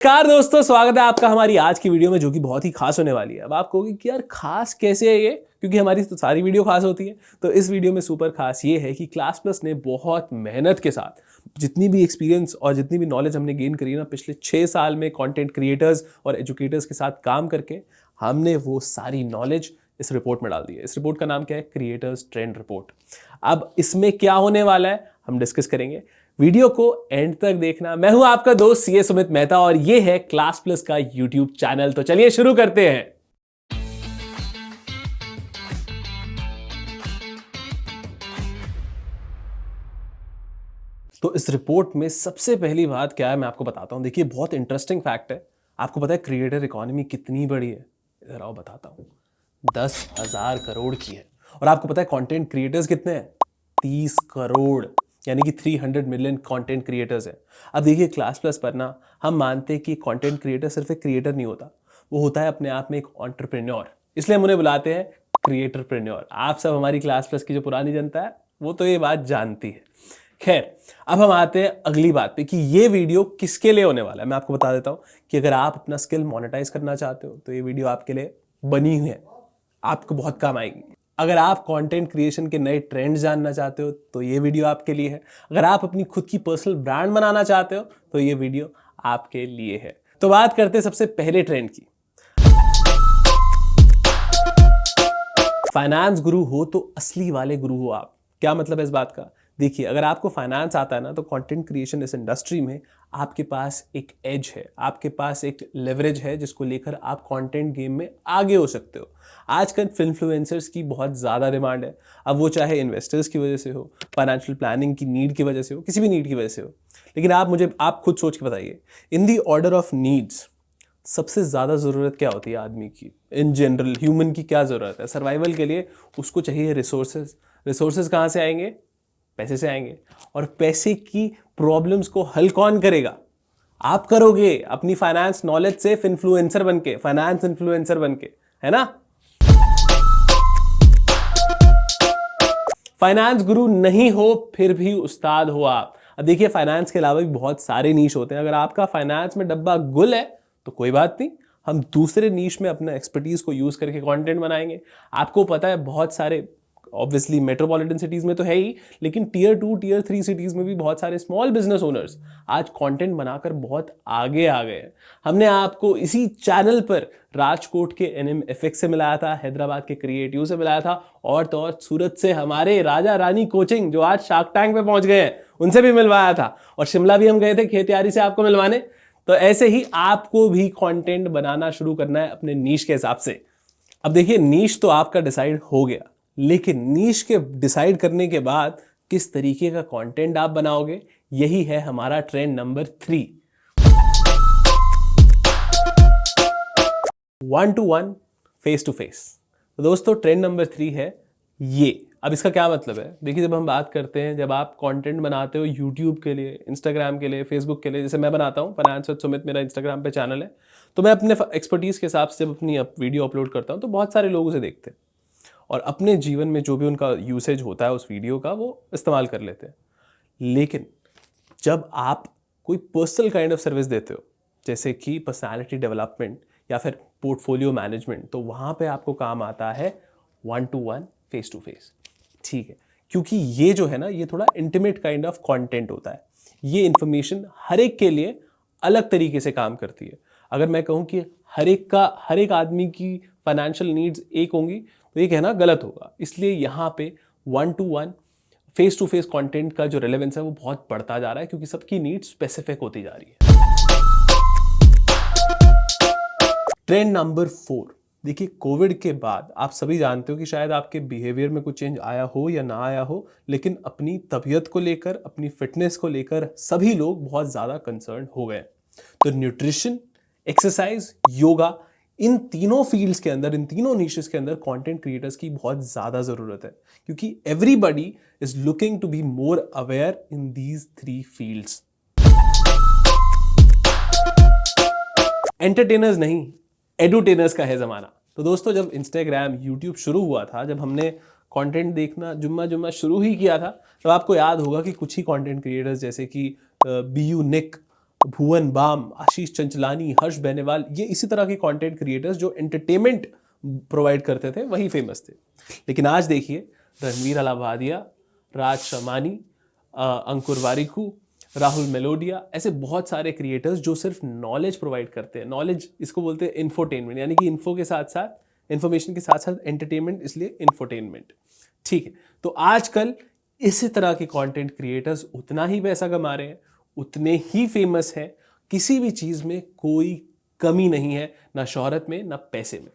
Car दोस्तों, स्वागत है आपका हमारी आज की वीडियो में, जो कि बहुत ही खास होने वाली है। अब आप कहोगे कि यार खास कैसे है ये, क्योंकि हमारी तो सारी वीडियो खास होती है। तो इस वीडियो में सुपर खास ये है कि क्लास प्लस ने बहुत मेहनत के साथ जितनी भी एक्सपीरियंस और जितनी भी नॉलेज हमने गेन करी ना पिछले 6 साल में कंटेंट क्रिएटर्स और एजुकेटर्स के साथ काम करके, हमने वो सारी नॉलेज इस रिपोर्ट में डाल दी है। इस रिपोर्ट का नाम क्या है? Creators trend report. अब इसमें क्या होने वाला है हम डिस्कस करेंगे। वीडियो को एंड तक देखना। मैं हूं आपका दोस्त सीए सुमित मेहता और ये है क्लास प्लस का यूट्यूब चैनल। तो चलिए शुरू करते हैं। तो इस रिपोर्ट में सबसे पहली बात क्या है मैं आपको बताता हूं। देखिए, बहुत इंटरेस्टिंग फैक्ट है। आपको पता है क्रिएटर इकोनॉमी कितनी बड़ी है? इधर आओ बताता हूं। 10,000 करोड़ की है। और आपको पता है कंटेंट क्रिएटर्स कितने हैं? 30 करोड़, यानी कि 300 मिलियन कंटेंट क्रिएटर्स हैं। अब देखिए, क्लास प्लस पर ना हम मानते हैं कि कंटेंट क्रिएटर सिर्फ एक क्रिएटर नहीं होता, वो होता है अपने आप में एक एंटरप्रेन्योर। इसलिए हम उन्हें बुलाते हैं क्रिएटरप्रेन्योर। आप सब हमारी क्लास प्लस की जो पुरानी जनता है वो तो ये बात जानती है। खैर, अब हम आते हैं अगली बात पे कि ये वीडियो किसके लिए होने वाला है। मैं आपको बता देता हूं कि अगर आप अपना स्किल मोनेटाइज करना चाहते हो तो ये वीडियो आपके लिए बनी हुई है, आपको बहुत काम आएगी। अगर आप कंटेंट क्रिएशन के नए ट्रेंड्स जानना चाहते हो तो ये वीडियो आपके लिए है। अगर आप अपनी खुद की पर्सनल ब्रांड बनाना चाहते हो तो ये वीडियो आपके लिए है। तो बात करते हैं सबसे पहले ट्रेंड की। फाइनेंस गुरु हो तो असली वाले गुरु हो आप। क्या मतलब है इस बात का? देखिए, अगर आपको फाइनेंस आता है ना तो कंटेंट क्रिएशन इस इंडस्ट्री में आपके पास एक एज है, आपके पास एक लेवरेज है जिसको लेकर आप कंटेंट गेम में आगे हो सकते हो। आजकल इन्फ्लुएंसर्स की बहुत ज़्यादा डिमांड है। अब वो चाहे इन्वेस्टर्स की वजह से हो, फाइनेंशियल प्लानिंग की नीड की वजह से हो, किसी भी नीड की वजह से हो। लेकिन आप खुद सोच के बताइए, इन दी ऑर्डर ऑफ नीड्स सबसे ज़्यादा ज़रूरत क्या होती है आदमी की? इन जनरल ह्यूमन की क्या ज़रूरत है सर्वाइवल के लिए? उसको चाहिए रिसोर्सेज। रिसोर्सेज कहाँ से आएंगे? पैसे से आएंगे। और पैसे की प्रॉब्लम्स को हल कौन करेगा? आप करोगे अपनी फाइनेंस नॉलेज से इन्फ्लुएंसर बनके, फाइनेंस इन्फ्लुएंसर बनके, है ना? फाइनेंस गुरु नहीं हो फिर भी उस्ताद हो आप। अब देखिए, फाइनेंस के अलावा भी बहुत सारे नीश होते हैं। अगर आपका फाइनेंस में डब्बा गुल है तो कोई बात नहीं, हम दूसरे नीश में अपना एक्सपर्टीज को यूज करके कंटेंट बनाएंगे। आपको पता है बहुत सारे, ऑब्वियसली मेट्रोपॉलिटन सिटीज में तो है ही, लेकिन टियर 2 टियर 3 सिटीज में भी बहुत सारे स्मॉल बिजनेस ओनर्स आज कंटेंट बनाकर बहुत आगे आ गए हैं। हमने आपको इसी चैनल पर राजकोट के NMFX से मिलाया था, हैदराबाद के क्रिएटिव से मिलाया था, और तो और सूरत से हमारे राजा रानी कोचिंग जो आज शार्क टैंक पे पहुंच गए हैं उनसे भी मिलवाया था, और शिमला भी हम गए थे खेतियारी से आपको मिलवाने। तो ऐसे ही आपको भी कंटेंट बनाना शुरू करना है अपने नीश के हिसाब से। अब देखिए, नीश तो आपका डिसाइड हो गया, लेकिन नीश के डिसाइड करने के बाद किस तरीके का कंटेंट आप बनाओगे, यही है हमारा trend number 3। 1-to-1 face to face. तो दोस्तों, ट्रेंड नंबर 3 है ये। अब इसका क्या मतलब है? देखिए, जब हम बात करते हैं, जब आप कंटेंट बनाते हो यूट्यूब के लिए, इंस्टाग्राम के लिए, फेसबुक के लिए, जैसे मैं बनाता हूँ फाइनेंस विद सुमित, मेरा इंस्टाग्राम पे चैनल है, तो मैं अपने एक्सपर्टीज के हिसाब से जब अपनी वीडियो अपलोड करता हूँ तो बहुत सारे लोग उसे देखते हैं और अपने जीवन में जो भी उनका यूसेज होता है उस वीडियो का वो इस्तेमाल कर लेते हैं। लेकिन जब आप कोई पर्सनल काइंड ऑफ सर्विस देते हो, जैसे कि पर्सनालिटी डेवलपमेंट या फिर पोर्टफोलियो मैनेजमेंट, तो वहाँ पे आपको काम आता है 1-to-1 फेस टू फेस। ठीक है, क्योंकि ये जो है ना, ये थोड़ा इंटीमेट काइंड ऑफ कंटेंट होता है। ये इंफॉर्मेशन हर एक के लिए अलग तरीके से काम करती है। अगर मैं कहूँ कि हर एक आदमी की फाइनेंशियल नीड्स एक होंगी तो ये कहना गलत होगा। इसलिए यहाँ पे 1-to-1 face to face content का जो रेलेवेंस है वो बहुत बढ़ता जा रहा है, क्योंकि सबकी नीड स्पेसिफिक होती जा रही है। Trend number 4। देखिए, कोविड के बाद आप सभी जानते हो कि शायद आपके बिहेवियर में कुछ चेंज आया हो या ना आया हो, लेकिन अपनी तबीयत को लेकर, अपनी फिटनेस को लेकर सभी लोग बहुत ज़्यादा कंसर्न हो गए। तो न्यूट्रिशन, एक्सरसाइज, योगा, इन तीनों फील्ड्स के अंदर, इन तीनों निशेस के अंदर कंटेंट क्रिएटर्स की बहुत ज़्यादा ज़रूरत है, क्योंकि everybody is looking to be more aware in these 3 fields. Entertainers नहीं, एडुटेनर्स का है ज़माना। तो दोस्तों, जब इंस्टाग्राम, यूट्यूब शुरू हुआ था, जब हमने कंटेंट देखना जुम्मा जुम्मा शुरू ही किया था, तो आपको याद होगा कि कुछ ही कंटेंट क्रिएटर्स जैसे कि BU निक, भुवन बाम, आशीष चंचलानी, हर्ष बेनेवाल, ये इसी तरह के कंटेंट क्रिएटर्स जो एंटरटेनमेंट प्रोवाइड करते थे वही फेमस थे। लेकिन आज देखिए रणवीर अलाहाबादिया, राज शमानी, अंकुर वारिकू, राहुल मेलोडिया, ऐसे बहुत सारे क्रिएटर्स जो सिर्फ नॉलेज प्रोवाइड करते हैं। नॉलेज इसको बोलते हैं इन्फोटेनमेंट, यानी कि इन्फो के साथ साथ इन्फॉर्मेशन के साथ साथ एंटरटेनमेंट, इसलिए इन्फोटेनमेंट। ठीक है, तो आजकल इसी तरह के कंटेंट क्रिएटर्स उतना ही पैसा कमा रहे हैं, उतने ही फेमस हैं, किसी भी चीज़ में कोई कमी नहीं है, ना शोहरत में ना पैसे में।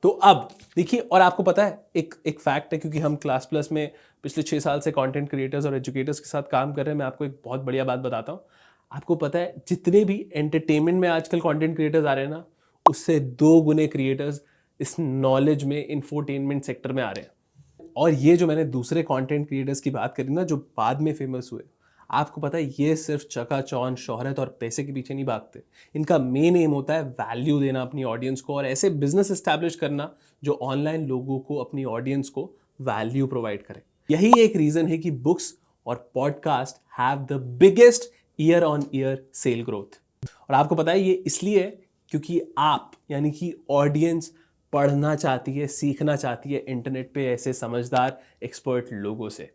तो अब देखिए, और आपको पता है एक फैक्ट है, क्योंकि हम क्लास प्लस में पिछले 6 साल से कंटेंट क्रिएटर्स और एजुकेटर्स के साथ काम कर रहे हैं, मैं आपको एक बहुत बढ़िया बात बताता हूँ। आपको पता है जितने भी एंटरटेनमेंट में आजकल कंटेंट क्रिएटर्स आ रहे हैं ना, उससे 2 गुने क्रिएटर्स इस नॉलेज में, इंफोटेनमेंट सेक्टर में आ रहे हैं। और ये जो मैंने दूसरे कंटेंट क्रिएटर्स की बात करी ना, जो बाद में फेमस हुए, आपको पता है ये सिर्फ चकाचौंध शोहरत और पैसे के पीछे नहीं भागते। इनका मेन एम होता है वैल्यू देना अपनी ऑडियंस को, और ऐसे बिजनेस एस्टैब्लिश करना जो ऑनलाइन लोगों को, अपनी ऑडियंस को वैल्यू प्रोवाइड करे। यही एक रीजन है कि बुक्स और podcast have the biggest year on year cell growth. और आपको पता है ये इसलिए है क्योंकि आप, यानी कि ऑडियंस, पढ़ना चाहती है, सीखना चाहती है इंटरनेट पे ऐसे समझदार एक्सपर्ट लोगों से।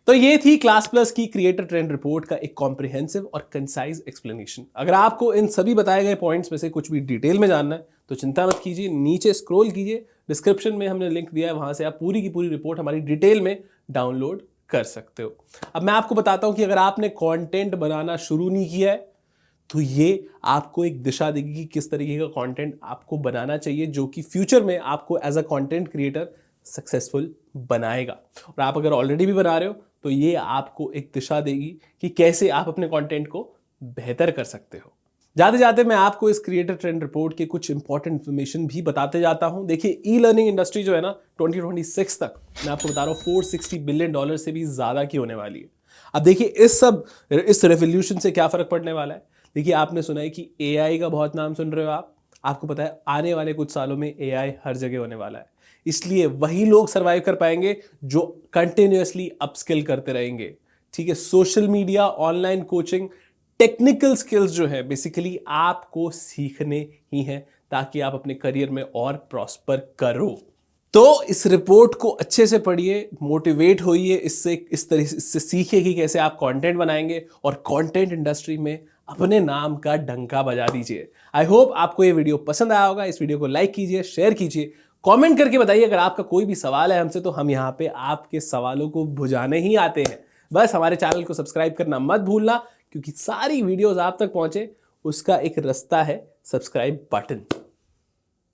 तो ये थी क्लास प्लस की क्रिएटर ट्रेंड रिपोर्ट का एक कॉम्प्रिहेंसिव और कंसाइज एक्सप्लेनेशन। अगर आपको इन सभी बताए गए पॉइंट्स में से कुछ भी डिटेल में जानना है तो चिंता मत कीजिए, नीचे स्क्रॉल कीजिए, डिस्क्रिप्शन में हमने लिंक दिया है, वहां से आप पूरी की पूरी रिपोर्ट हमारी डिटेल में डाउनलोड कर सकते हो। अब मैं आपको बताता हूं कि अगर आपने कंटेंट बनाना शुरू नहीं किया है तो ये आपको एक दिशा देगी कि किस तरीके का कंटेंट आपको बनाना चाहिए, जो कि फ्यूचर में आपको as a content creator successful बनाएगा। और आप अगर ऑलरेडी भी बना रहे हो तो ये आपको एक दिशा देगी कि कैसे आप अपने कंटेंट को बेहतर कर सकते हो। जाते जाते मैं आपको इस क्रिएटर ट्रेंड रिपोर्ट के कुछ इंपॉर्टेंट इन्फॉर्मेशन भी बताते जाता हूं। देखिए, ई लर्निंग इंडस्ट्री जो है ना, 2026 तक मैं आपको बता रहा हूं $460 बिलियन से भी ज्यादा की होने वाली है। अब देखिए इस रेवोल्यूशन से क्या फर्क पड़ने वाला है। देखिए, आपने सुना है कि एआई का बहुत नाम सुन रहे हो आप। आपको पता है आने वाले कुछ सालों में एआई हर जगह होने वाला है, इसलिए वही लोग सर्वाइव कर पाएंगे जो कंटिन्यूअसली अपस्किल करते रहेंगे। ठीक है, social media, online coaching, technical skills जो है बेसिकली आपको सीखने ही हैं ताकि आप अपने करियर में और प्रॉस्पर करो। तो इस रिपोर्ट को अच्छे से पढ़िए, मोटिवेट होइए, इससे सीखिए कि कैसे आप कंटेंट बनाएंगे और कंटेंट इंडस्ट्री में अपने नाम का डंका बजा दीजिए। आई होप आपको ये वीडियो पसंद आया होगा। इस वीडियो को लाइक कीजिए, शेयर कीजिए, कमेंट करके बताइए अगर आपका कोई भी सवाल है हमसे, तो हम यहाँ पे आपके सवालों को बुझाने ही आते हैं। बस हमारे चैनल को सब्सक्राइब करना मत भूलना, क्योंकि सारी वीडियोस आप तक पहुंचे उसका एक रास्ता है, सब्सक्राइब बटन।